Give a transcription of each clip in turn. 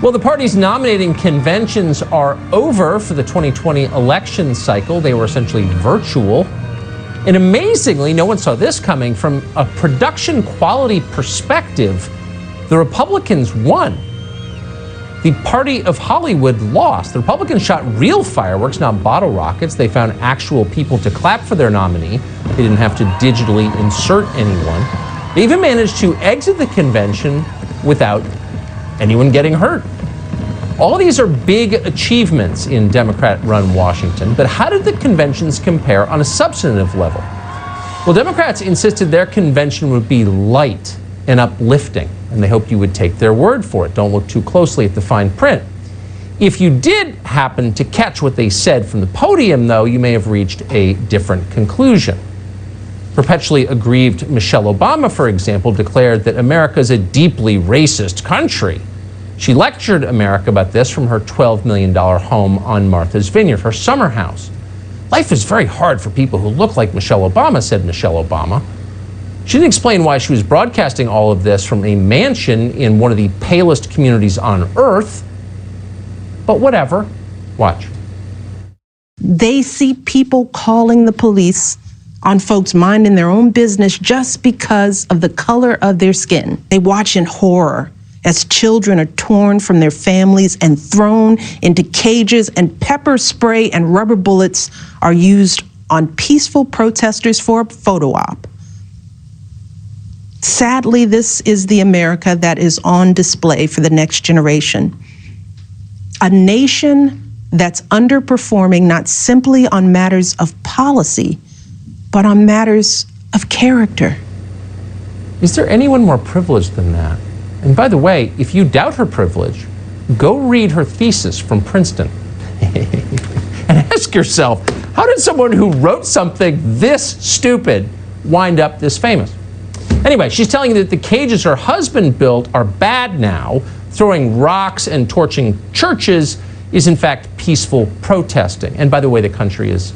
Well, the party's nominating conventions are over for the 2020 election cycle. They were essentially virtual. And amazingly, no one saw this coming, from a production quality perspective, the Republicans won. The party of Hollywood lost. The Republicans shot real fireworks, not bottle rockets. They found actual people to clap for their nominee. They didn't have to digitally insert anyone. They even managed to exit the convention without anyone getting hurt. All of these are big achievements in Democrat-run Washington, but how did the conventions compare on a substantive level? Well, Democrats insisted their convention would be light and uplifting, and they hoped you would take their word for it. Don't look too closely at the fine print. If you did happen to catch what they said from the podium, though, you may have reached a different conclusion. Perpetually aggrieved Michelle Obama, for example, declared that America is a deeply racist country. She lectured America about this from her $12 million home on Martha's Vineyard, her summer house. Life is very hard for people who look like Michelle Obama, said Michelle Obama. She didn't explain why she was broadcasting all of this from a mansion in one of the palest communities on earth, but whatever. Watch. They see people calling the police on folks minding their own business just because of the color of their skin. They watch in horror as children are torn from their families and thrown into cages, and pepper spray and rubber bullets are used on peaceful protesters for a photo op. Sadly, this is the America that is on display for the next generation. A nation that's underperforming not simply on matters of policy, but on matters of character. Is there anyone more privileged than that? And by the way, if you doubt her privilege, go read her thesis from Princeton. And ask yourself, how did someone who wrote something this stupid wind up this famous? Anyway, she's telling you that the cages her husband built are bad now. Throwing rocks and torching churches is in fact peaceful protesting. And by the way, the country is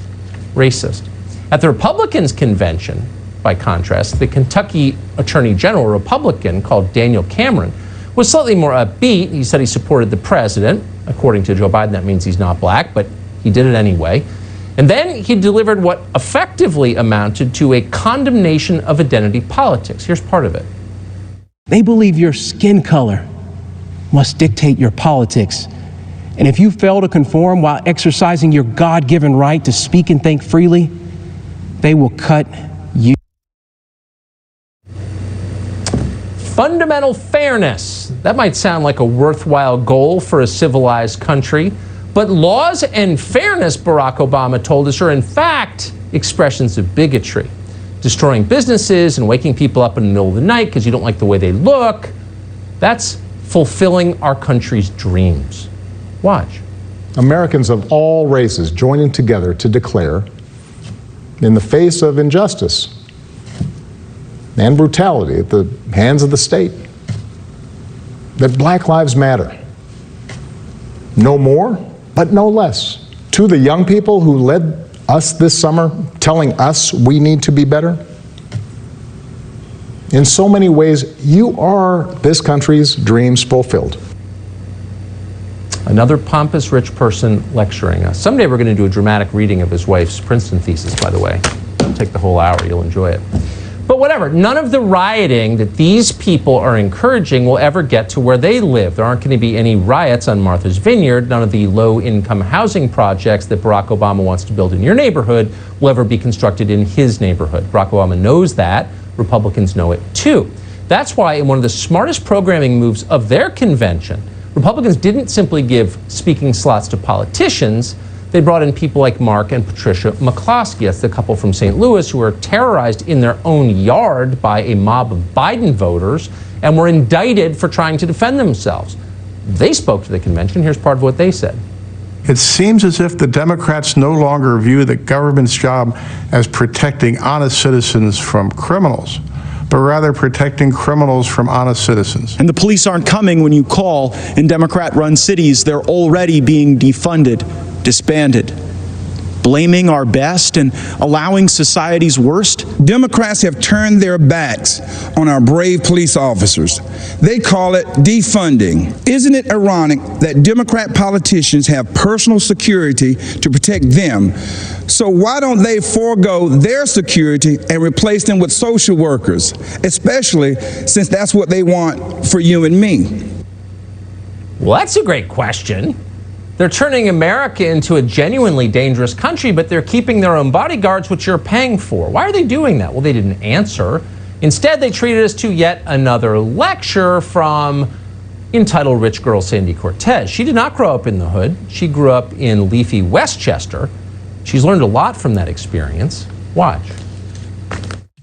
racist. At the Republicans' convention, by contrast, the Kentucky Attorney General, a Republican called Daniel Cameron, was slightly more upbeat. He said he supported the president. According to Joe Biden, that means he's not black, but he did it anyway. And then he delivered what effectively amounted to a condemnation of identity politics. Here's part of it. They believe your skin color must dictate your politics. And if you fail to conform while exercising your God-given right to speak and think freely, they will cut you. Fundamental fairness. That might sound like a worthwhile goal for a civilized country, but laws and fairness, Barack Obama told us, are in fact expressions of bigotry. Destroying businesses and waking people up in the middle of the night because you don't like the way they look, that's fulfilling our country's dreams. Watch. Americans of all races joining together to declare, in the face of injustice and brutality at the hands of the state, that Black Lives Matter. No more, but no less. To the young people who led us this summer, telling us we need to be better, in so many ways, you are this country's dreams fulfilled. Another pompous rich person lecturing us. Someday we're going to do a dramatic reading of his wife's Princeton thesis, by the way. It'll take the whole hour. You'll enjoy it. But whatever, none of the rioting that these people are encouraging will ever get to where they live. There aren't going to be any riots on Martha's Vineyard. None of the low-income housing projects that Barack Obama wants to build in your neighborhood will ever be constructed in his neighborhood. Barack Obama knows that. Republicans know it too. That's why in one of the smartest programming moves of their convention, Republicans didn't simply give speaking slots to politicians. They brought in people like Mark and Patricia McCloskey. That's the couple from St. Louis who were terrorized in their own yard by a mob of Biden voters and were indicted for trying to defend themselves. They spoke to the convention. Here's part of what they said. It seems as if the Democrats no longer view the government's job as protecting honest citizens from criminals, but rather protecting criminals from honest citizens. And the police aren't coming when you call. In Democrat-run cities, they're already being defunded, disbanded. blaming our best and allowing society's worst? Democrats have turned their backs on our brave police officers. They call it defunding. Isn't it ironic that Democrat politicians have personal security to protect them? So why don't they forego their security and replace them with social workers, especially since that's what they want for you and me? Well, that's a great question. They're turning America into a genuinely dangerous country, but they're keeping their own bodyguards, which you're paying for. Why are they doing that? Well, they didn't answer. Instead, they treated us to yet another lecture from entitled Rich Girl Sandy Cortez. She did not grow up in the hood. She grew up in leafy Westchester. She's learned a lot from that experience. Watch.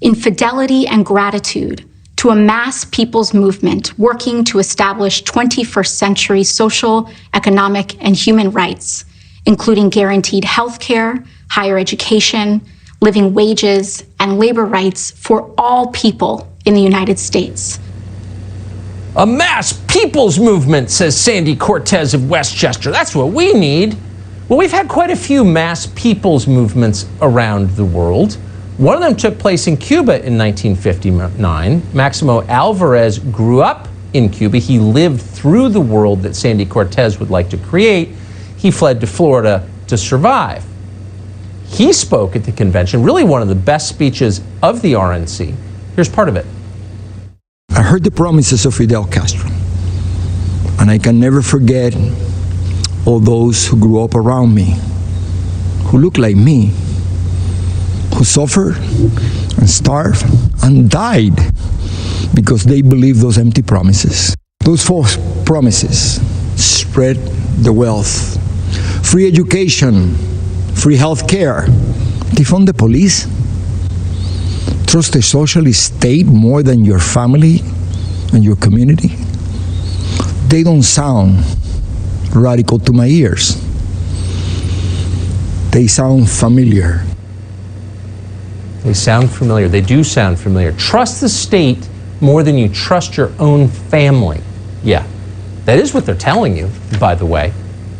In fidelity and gratitude to a mass people's movement working to establish 21st century social, economic, and human rights, including guaranteed health care, higher education, living wages, and labor rights for all people in the United States. A mass people's movement, says Sandy Cortez of Westchester. That's what we need. Well, we've had quite a few mass people's movements around the world. One of them took place in Cuba in 1959. Maximo Alvarez grew up in Cuba. He lived through the world that Sandy Cortez would like to create. He fled to Florida to survive. He spoke at the convention, really one of the best speeches of the RNC. Here's part of it. I heard the promises of Fidel Castro, and I can never forget all those who grew up around me, who looked like me, who suffered and starved and died because they believed those empty promises. Those false promises spread the wealth, free education, free health care, defund the police, trust the socialist state more than your family and your community. They don't sound radical to my ears. They sound familiar. They sound familiar. They do sound familiar. Trust the state more than you trust your own family. Yeah, that is what they're telling you, by the way.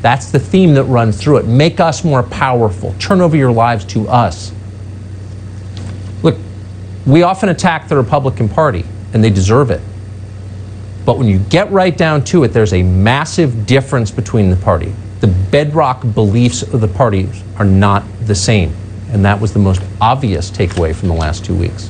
That's the theme that runs through it. Make us more powerful. Turn over your lives to us. Look, we often attack the Republican Party, and they deserve it. But when you get right down to it, there's a massive difference between the party. The bedrock beliefs of the parties are not the same. And that was the most obvious takeaway from the last 2 weeks.